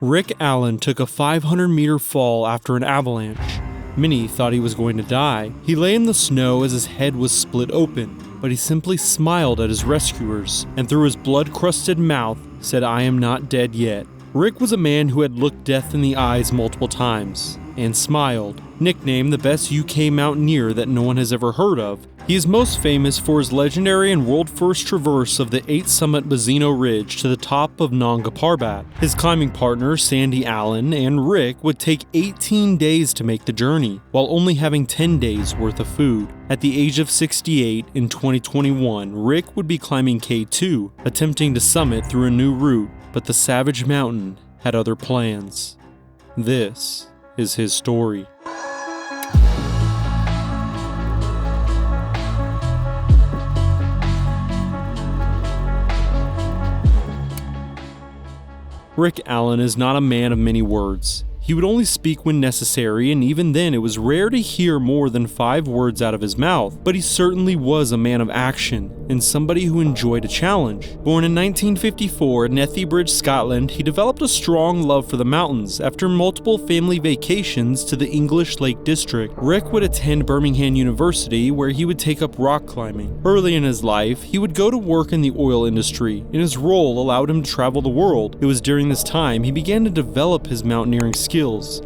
Rick Allen took a 500-meter fall after an avalanche. Many thought he was going to die. He lay in the snow as his head was split open, but he simply smiled at his rescuers and through his blood-crusted mouth said, "I am not dead yet." Rick was a man who had looked death in the eyes multiple times and smiled. Nicknamed the best UK mountaineer that no one has ever heard of, he is most famous for his legendary and world-first traverse of the 8-summit Mazzino Ridge to the top of Nanga Parbat. His climbing partner, Sandy Allen, and Rick would take 18 days to make the journey, while only having 10 days worth of food. At the age of 68 in 2021, Rick would be climbing K2, attempting to summit through a new route, but the savage mountain had other plans. This is his story. Rick Allen is not a man of many words. He would only speak when necessary, and even then it was rare to hear more than 5 words out of his mouth, but he certainly was a man of action, and somebody who enjoyed a challenge. Born in 1954 in Ethybridge, Scotland, he developed a strong love for the mountains. After multiple family vacations to the English Lake District, Rick would attend Birmingham University, where he would take up rock climbing. Early in his life, he would go to work in the oil industry, and his role allowed him to travel the world. It was during this time he began to develop his mountaineering skills,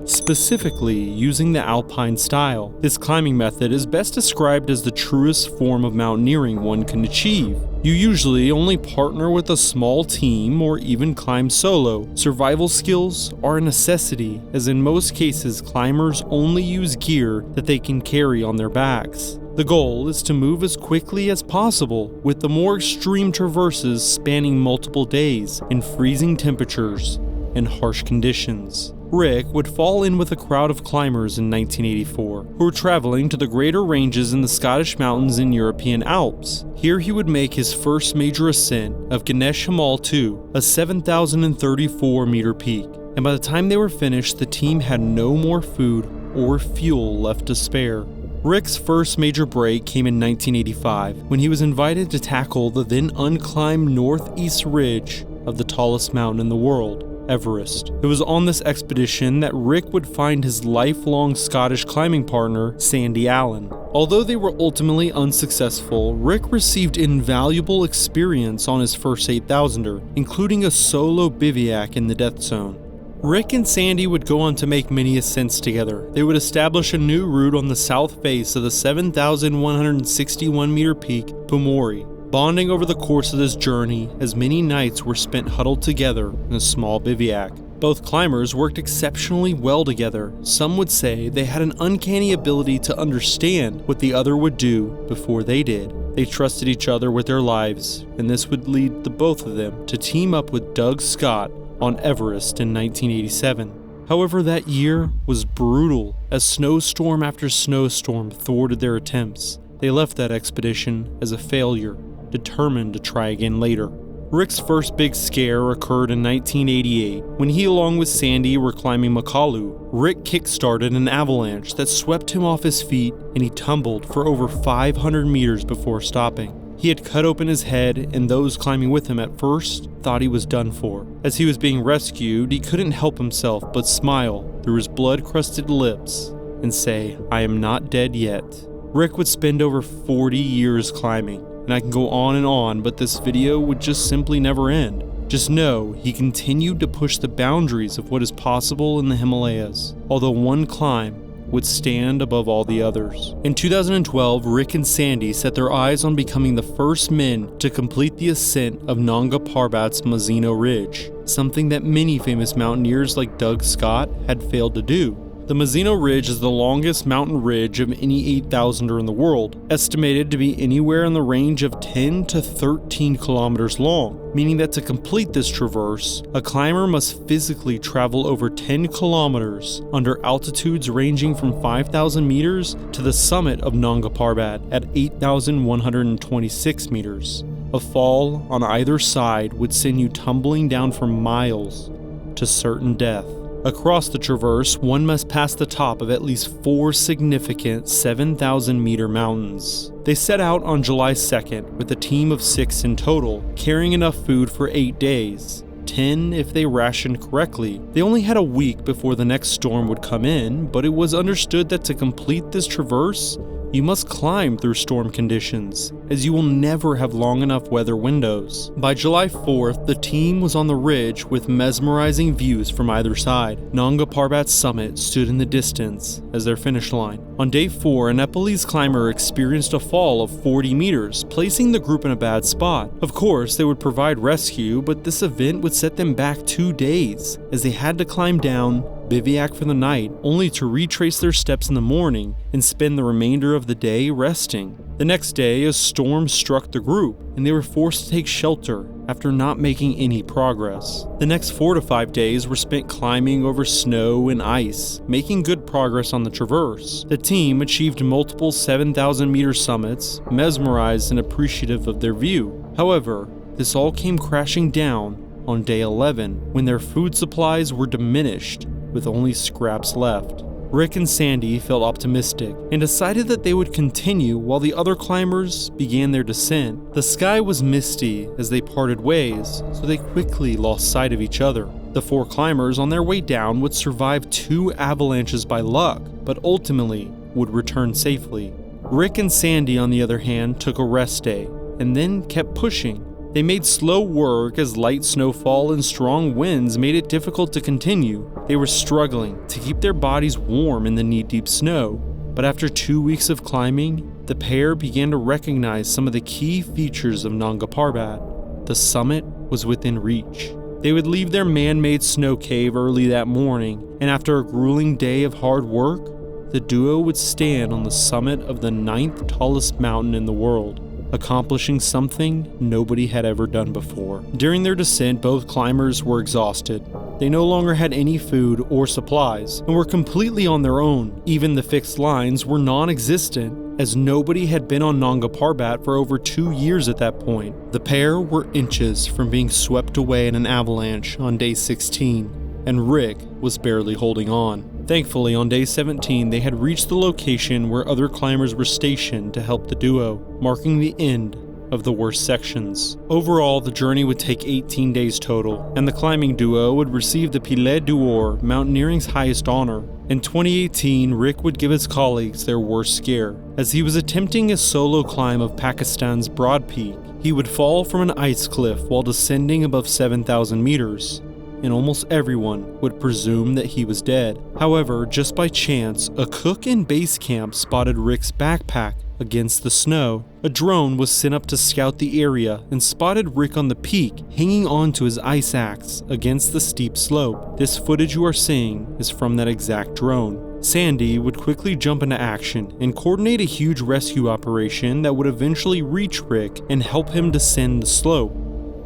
specifically using the alpine style. This climbing method is best described as the truest form of mountaineering one can achieve. You usually only partner with a small team or even climb solo. Survival skills are a necessity, as in most cases climbers only use gear that they can carry on their backs. The goal is to move as quickly as possible, with the more extreme traverses spanning multiple days in freezing temperatures and harsh conditions. Rick would fall in with a crowd of climbers in 1984 who were traveling to the greater ranges in the Scottish mountains and European Alps. Here he would make his first major ascent of Ganesh Himal 2, a 7,034 meter peak, and by the time they were finished, the team had no more food or fuel left to spare. Rick's first major break came in 1985 when he was invited to tackle the then unclimbed northeast ridge of the tallest mountain in the world, Everest. It was on this expedition that Rick would find his lifelong Scottish climbing partner, Sandy Allen. Although they were ultimately unsuccessful, Rick received invaluable experience on his first 8,000er, including a solo bivouac in the death zone. Rick and Sandy would go on to make many ascents together. They would establish a new route on the south face of the 7,161 meter peak, Pumori, bonding over the course of this journey as many nights were spent huddled together in a small bivouac. Both climbers worked exceptionally well together. Some would say they had an uncanny ability to understand what the other would do before they did. They trusted each other with their lives, and this would lead the both of them to team up with Doug Scott on Everest in 1987. However, that year was brutal as snowstorm after snowstorm thwarted their attempts. They left that expedition as a failure, determined to try again later. Rick's first big scare occurred in 1988 when he, along with Sandy, were climbing Makalu. Rick kick-started an avalanche that swept him off his feet, and he tumbled for over 500 meters before stopping. He had cut open his head, and those climbing with him at first thought he was done for. As he was being rescued, he couldn't help himself but smile through his blood-crusted lips and say, "I am not dead yet." Rick would spend over 40 years climbing, and I can go on, but this video would just simply never end. Just know he continued to push the boundaries of what is possible in the Himalayas, although one climb would stand above all the others. In 2012, Rick and Sandy set their eyes on becoming the first men to complete the ascent of Nanga Parbat's Mazzino Ridge, something that many famous mountaineers like Doug Scott had failed to do. The Mazzino Ridge is the longest mountain ridge of any 8,000er in the world, estimated to be anywhere in the range of 10 to 13 kilometers long, meaning that to complete this traverse, a climber must physically travel over 10 kilometers under altitudes ranging from 5,000 meters to the summit of Nanga Parbat at 8,126 meters. A fall on either side would send you tumbling down for miles to certain death. Across the traverse, one must pass the top of at least 4 significant 7,000-meter mountains. They set out on July 2nd with a team of 6 in total, carrying enough food for 8 days. 10 if they rationed correctly. They only had a week before the next storm would come in, but it was understood that to complete this traverse, you must climb through storm conditions, as you will never have long enough weather windows. By July 4th, the team was on the ridge with mesmerizing views from either side. Nanga Parbat's summit stood in the distance as their finish line. On day 4, a Nepalese climber experienced a fall of 40 meters, placing the group in a bad spot. Of course, they would provide rescue, but this event would set them back 2 days, as they had to climb down, bivouac for the night, only to retrace their steps in the morning and spend the remainder of the day resting. The next day, a storm struck the group, and they were forced to take shelter after not making any progress. The next 4 to 5 days were spent climbing over snow and ice, making good progress on the traverse. The team achieved multiple 7,000-meter summits, mesmerized and appreciative of their view. However, this all came crashing down on day 11, when their food supplies were diminished, with only scraps left. Rick and Sandy felt optimistic and decided that they would continue while the other climbers began their descent. The sky was misty as they parted ways, so they quickly lost sight of each other. The 4 climbers on their way down would survive 2 avalanches by luck, but ultimately would return safely. Rick and Sandy, on the other hand, took a rest day and then kept pushing. They made slow work as light snowfall and strong winds made it difficult to continue. They were struggling to keep their bodies warm in the knee-deep snow. But after 2 weeks of climbing, the pair began to recognize some of the key features of Nanga Parbat. The summit was within reach. They would leave their man-made snow cave early that morning, and after a grueling day of hard work, the duo would stand on the summit of the 9th tallest mountain in the world, accomplishing something nobody had ever done before. During their descent, both climbers were exhausted. They no longer had any food or supplies and were completely on their own. Even the fixed lines were non-existent, as nobody had been on Nanga Parbat for over 2 years at that point. The pair were inches from being swept away in an avalanche on day 16, and Rick was barely holding on. Thankfully, on day 17, they had reached the location where other climbers were stationed to help the duo, marking the end of the worst sections. Overall, the journey would take 18 days total, and the climbing duo would receive the Pile d'Or, mountaineering's highest honor. In 2018, Rick would give his colleagues their worst scare. As he was attempting a solo climb of Pakistan's Broad Peak, he would fall from an ice cliff while descending above 7,000 meters. And almost everyone would presume that he was dead. However, just by chance, a cook in base camp spotted Rick's backpack against the snow. A drone was sent up to scout the area and spotted Rick on the peak, hanging onto his ice axe against the steep slope. This footage you are seeing is from that exact drone. Sandy would quickly jump into action and coordinate a huge rescue operation that would eventually reach Rick and help him descend the slope.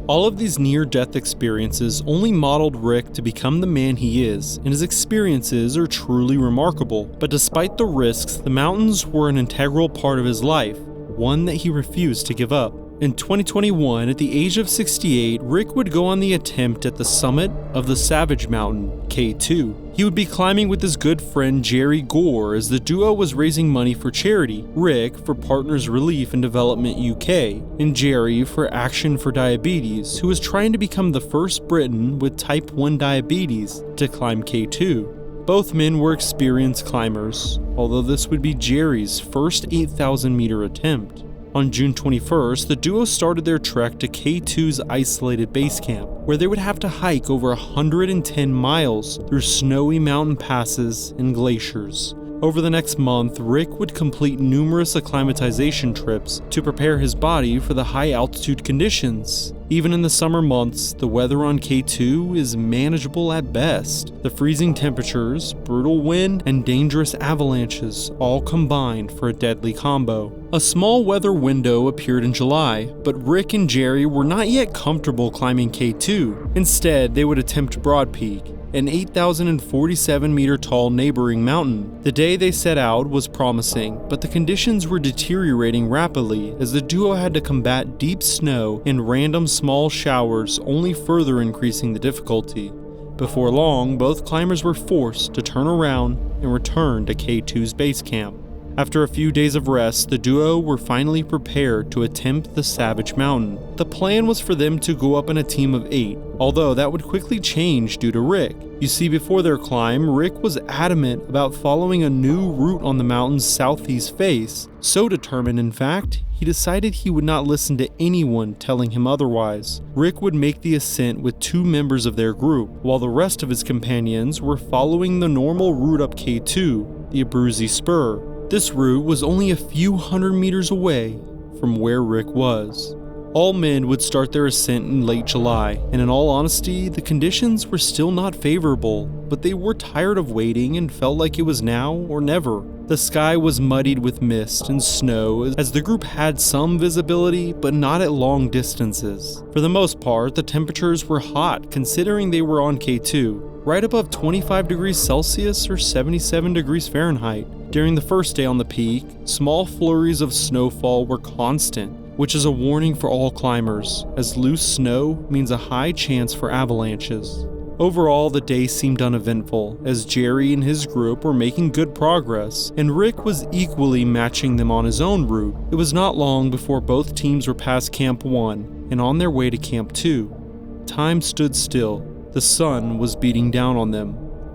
All of these near-death experiences only modeled Rick to become the man he is, and his experiences are truly remarkable. But despite the risks, the mountains were an integral part of his life, one that he refused to give up. In 2021, at the age of 68, Rick would go on the attempt at the summit of the Savage Mountain, K2. He would be climbing with his good friend Jerry Gore as the duo was raising money for charity, Rick for Partners Relief and Development UK, and Jerry for Action for Diabetes, who was trying to become the first Briton with type 1 diabetes to climb K2. Both men were experienced climbers, although this would be Jerry's first 8,000-meter attempt. On June 21st, the duo started their trek to K2's isolated base camp, where they would have to hike over 110 miles through snowy mountain passes and glaciers. Over the next month, Rick would complete numerous acclimatization trips to prepare his body for the high altitude conditions. Even in the summer months, the weather on K2 is manageable at best. The freezing temperatures, brutal wind, and dangerous avalanches all combined for a deadly combo. A small weather window appeared in July, but Rick and Jerry were not yet comfortable climbing K2. Instead, they would attempt Broad Peak, an 8,047-meter tall neighboring mountain. The day they set out was promising, but the conditions were deteriorating rapidly as the duo had to combat deep snow and random small showers, only further increasing the difficulty. Before long, both climbers were forced to turn around and return to K2's base camp. After a few days of rest, the duo were finally prepared to attempt the Savage Mountain. The plan was for them to go up in a team of 8, although that would quickly change due to Rick. You see, before their climb, Rick was adamant about following a new route on the mountain's southeast face. So determined, in fact, he decided he would not listen to anyone telling him otherwise. Rick would make the ascent with 2 members of their group, while the rest of his companions were following the normal route up K2, the Abruzzi Spur. This route was only a few hundred meters away from where Rick was. All men would start their ascent in late July, and in all honesty, the conditions were still not favorable, but they were tired of waiting and felt like it was now or never. The sky was muddied with mist and snow as the group had some visibility, but not at long distances. For the most part, the temperatures were hot considering they were on K2, right above 25 degrees Celsius or 77 degrees Fahrenheit. During the first day on the peak, small flurries of snowfall were constant, which is a warning for all climbers, as loose snow means a high chance for avalanches. Overall, the day seemed uneventful, as Jerry and his group were making good progress, and Rick was equally matching them on his own route. It was not long before both teams were past Camp 1 and on their way to Camp 2. Time stood still. The sun was beating down on them,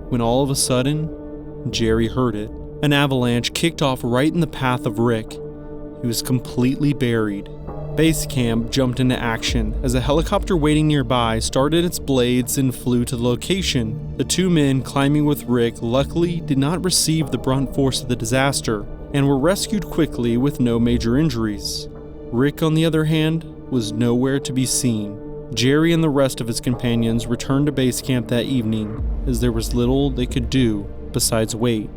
when all of a sudden, Jerry heard it. An avalanche kicked off right in the path of Rick. He was completely buried. Base camp jumped into action as a helicopter waiting nearby started its blades and flew to the location. The 2 men climbing with Rick luckily did not receive the brunt force of the disaster and were rescued quickly with no major injuries. Rick, on the other hand, was nowhere to be seen. Jerry and the rest of his companions returned to base camp that evening, as there was little they could do besides wait.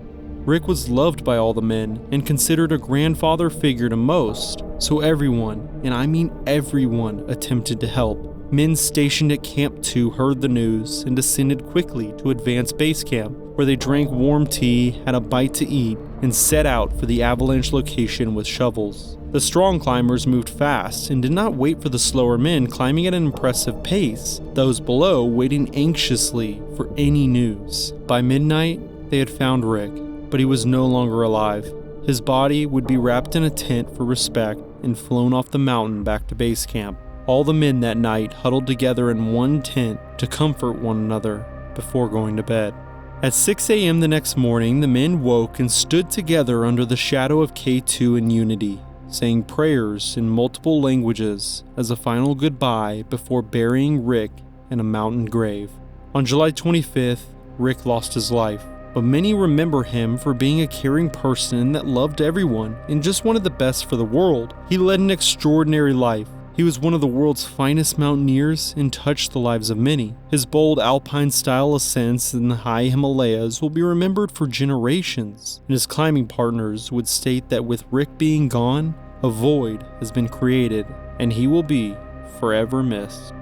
Rick was loved by all the men and considered a grandfather figure to most, so everyone, and I mean everyone, attempted to help. Men stationed at Camp 2 heard the news and descended quickly to advanced base camp, where they drank warm tea, had a bite to eat, and set out for the avalanche location with shovels. The strong climbers moved fast and did not wait for the slower men climbing at an impressive pace, those below waiting anxiously for any news. By midnight, they had found Rick, but he was no longer alive. His body would be wrapped in a tent for respect and flown off the mountain back to base camp. All the men that night huddled together in one tent to comfort one another before going to bed. At 6 a.m. the next morning, the men woke and stood together under the shadow of K2 in unity, saying prayers in multiple languages as a final goodbye before burying Rick in a mountain grave. On July 25th, Rick lost his life, but many remember him for being a caring person that loved everyone and just wanted the best for the world. He led an extraordinary life. He was one of the world's finest mountaineers and touched the lives of many. His bold alpine-style ascents in the high Himalayas will be remembered for generations, and his climbing partners would state that with Rick being gone, a void has been created, and he will be forever missed.